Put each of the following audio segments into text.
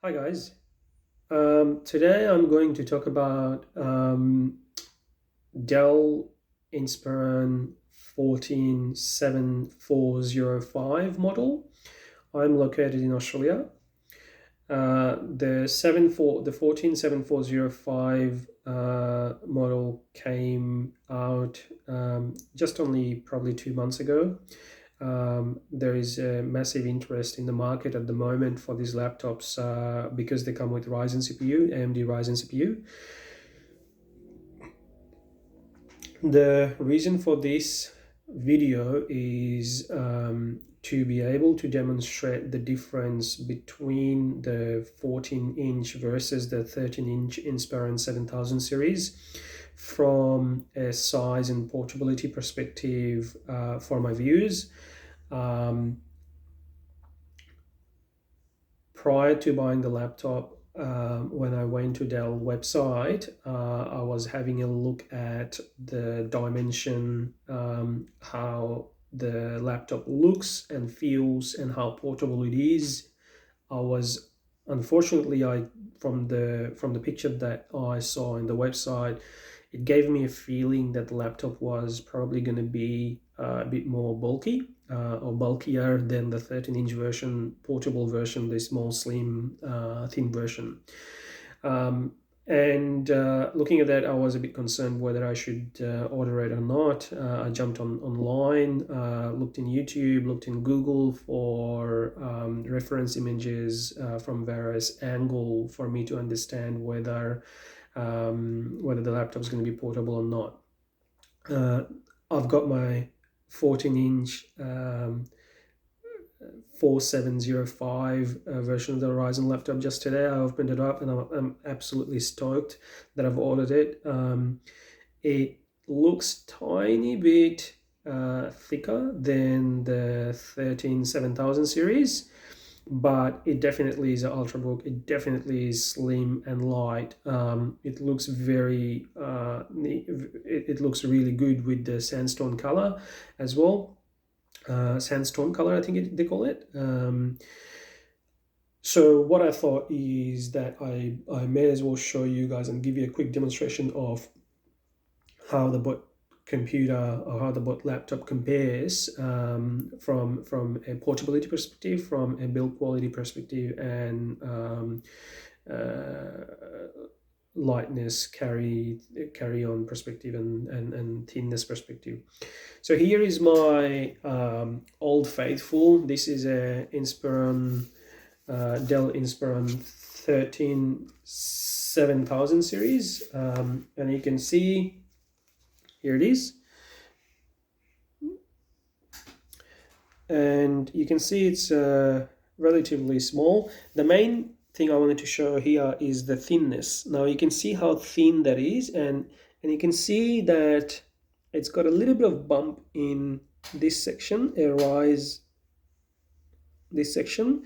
Hi guys. Today I'm going to talk about Dell Inspiron 147405 model. I'm located in Australia. The 147405 model came out just only probably 2 months ago. There is a massive interest in the market at the moment for these laptops because they come with Ryzen CPU, AMD Ryzen CPU. The reason for this video is to be able to demonstrate the difference between the 14-inch versus the 13-inch Inspiron 7000 series from a size and portability perspective for my viewers. Prior to buying the laptop, when I went to Dell website, I was having a look at the dimension, how the laptop looks and feels and how portable it is. Unfortunately, from the picture that I saw in the website, it gave me a feeling that the laptop was probably going to be a bit more bulky or bulkier than the 13-inch version, portable version, the small, slim, thin version. Looking at that, I was a bit concerned whether I should order it or not. I jumped online, looked in YouTube, looked in Google for reference images from various angles for me to understand whether the laptop is going to be portable or not. I've got my 14-inch 4705 version of the Ryzen laptop just today. I opened it up and I'm absolutely stoked that I've ordered it. It looks tiny bit thicker than the 7000 series, but it definitely is an ultrabook. It definitely is slim and light. It looks very it looks really good with the sandstone color as well. Sandstone color, I think they call it. So what I thought is that I may as well show you guys and give you a quick demonstration of how the bot computer or how the bot laptop compares from a portability perspective, from a build quality perspective, and lightness, carry on perspective, and thinness perspective. So here is my old faithful. This is a Inspiron Dell Inspiron 7000 series, and you can see here it is, and you can see it's relatively small. The main thing I wanted to show here is the thinness. Now you can see how thin that is, and you can see that it's got a little bit of bump in this section, a rise this section.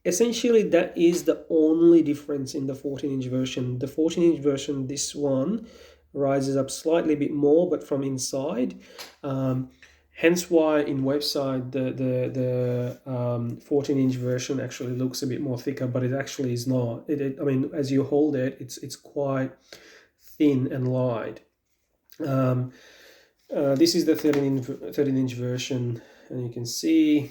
Essentially, that is the only difference in the 14-inch version. The 14-inch version, this one, rises up slightly bit more, but from inside. Hence why in website the 14-inch version actually looks a bit more thicker, but it actually is not. I mean, as you hold it, it's quite thin and light. This is the 13-inch version, and you can see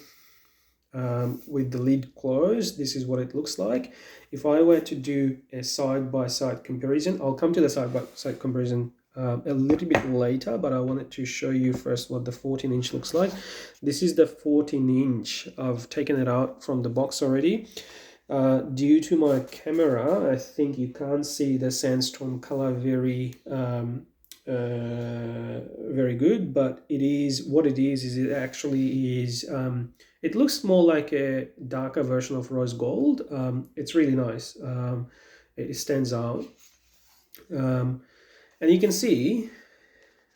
with the lid closed, this is what it looks like. If I were to do a side-by-side comparison, I'll come to the side-by-side comparison a little bit later, but I wanted to show you first what the 14-inch looks like. This is the 14-inch. I've taken it out from the box already. Due to my camera, I think you can't see the sandstone color very good, but it is what it is it actually is it looks more like a darker version of rose gold. It's really nice. It stands out, and you can see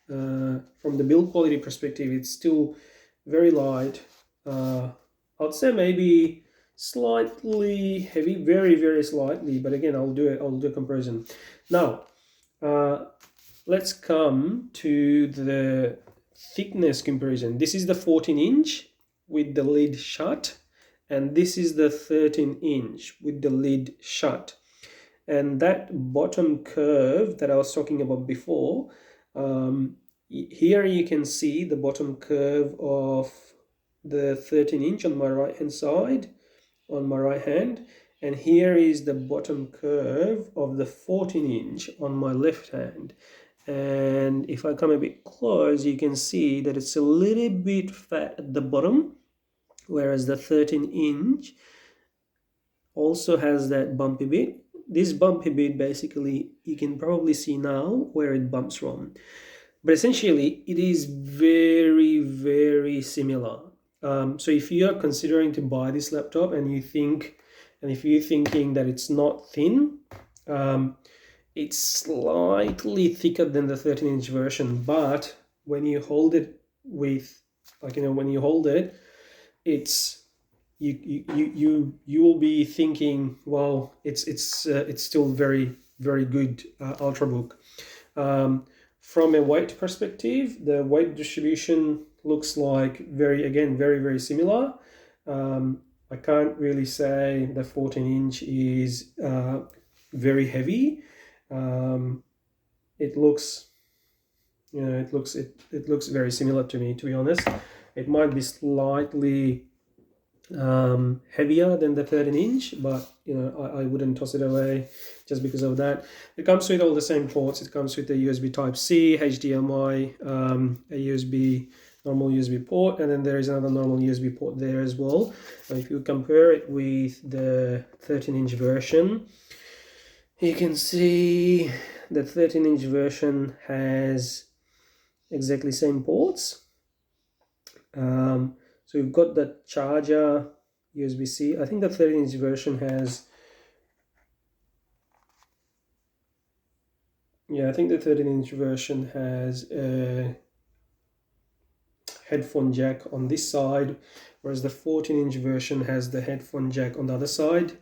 from the build quality perspective, it's still very light. I'd say maybe slightly heavy, very slightly, but again, I'll do a comparison. Now let's come to the thickness comparison. This is the 14-inch with the lid shut, and this is the 13-inch with the lid shut. And that bottom curve that I was talking about before, here you can see the bottom curve of the 13-inch on my right hand side, on my right hand, and here is the bottom curve of the 14-inch on my left hand. And if I come a bit close, you can see that it's a little bit fat at the bottom, whereas the 13-inch also has that bumpy bit. This bumpy bit, basically, you can probably see now where it bumps from. But essentially, it is very, very similar. So if you are considering to buy this laptop and if you're thinking that it's not thin, it's slightly thicker than the 13-inch version, but when you hold it with, when you hold it, it's you will be thinking, well, it's still very, very good ultrabook. From a weight perspective, the weight distribution looks like very, very similar. I can't really say the 14-inch is very heavy. It looks, it looks very similar to me, to be honest. It might be slightly heavier than the 13-inch, but I wouldn't toss it away just because of that. It comes with all the same ports. It comes with a USB Type-C, HDMI, a USB, normal USB port, and then there is another normal USB port there as well. And if you compare it with the 13-inch version, you can see the 13-inch version has exactly same ports. So we've got the charger, USB-C. I think the 13-inch version has, I think the 13-inch version has a headphone jack on this side, whereas the 14-inch version has the headphone jack on the other side.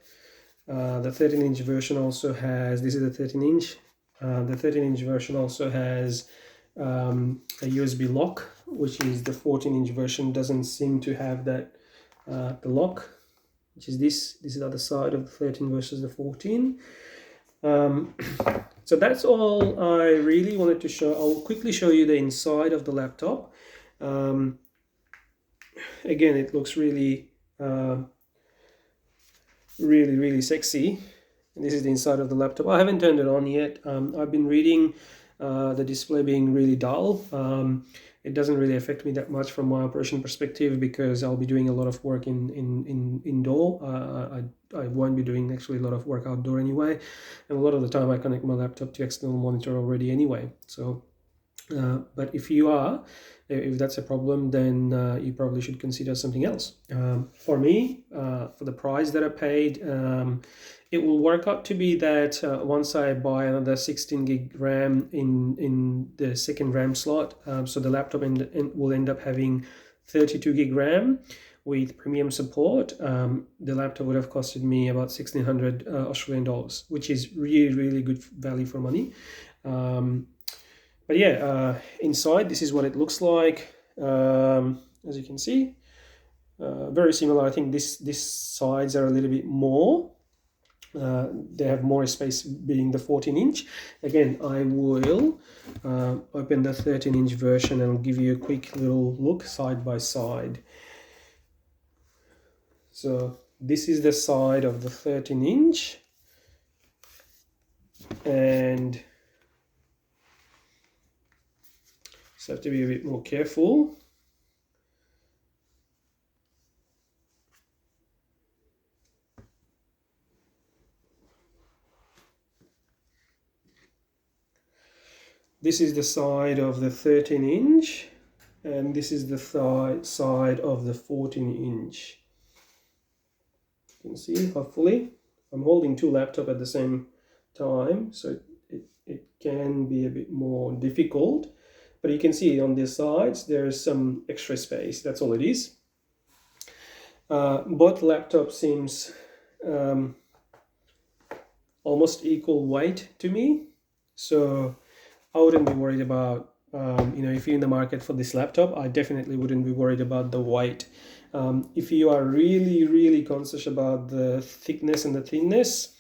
The 13-inch version also has, this is the 13-inch, the 13-inch version also has a USB lock, which is the 14-inch version doesn't seem to have that, the lock, which is this is the other side of the 13 versus the 14. So that's all I really wanted to show. I'll quickly show you the inside of the laptop. Again, it looks really really sexy. And this is the inside of the laptop. I haven't turned it on yet. I've been reading the display being really dull. It doesn't really affect me that much from my operation perspective because I'll be doing a lot of work indoor. I won't be doing actually a lot of work outdoor anyway, and a lot of the time I connect my laptop to external monitor already anyway. So but if that's a problem, then you probably should consider something else. For me, for the price that I paid, it will work out to be that once I buy another 16 gig RAM in the second RAM slot, so the laptop will end up having 32 gig RAM with premium support. The laptop would have costed me about 1,600 Australian dollars, which is really good value for money. But yeah, inside this is what it looks like. As you can see, very similar. I think these sides are a little bit more. They have more space being the 14-inch. Again, I will open the 13-inch version and give you a quick little look side by side. So this is the side of the 13-inch, and so have to be a bit more careful. This is the side of the 13-inch, and this is the side of the 14-inch. You can see, hopefully. I'm holding two laptops at the same time, so it can be a bit more difficult. But you can see on the sides, there's some extra space. That's all it is. Both laptops seems almost equal weight to me. So I wouldn't be worried about, if you're in the market for this laptop, I definitely wouldn't be worried about the weight. If you are really conscious about the thickness and the thinness,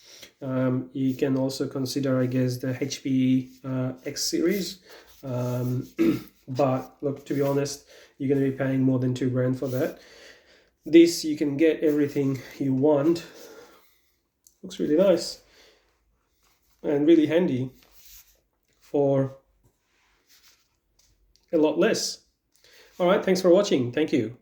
you can also consider, I guess, the HP X series. But look, to be honest, you're going to be paying more than $2,000 for that. This, you can get everything you want. Looks really nice and really handy for a lot less. All right, thanks for watching. Thank you.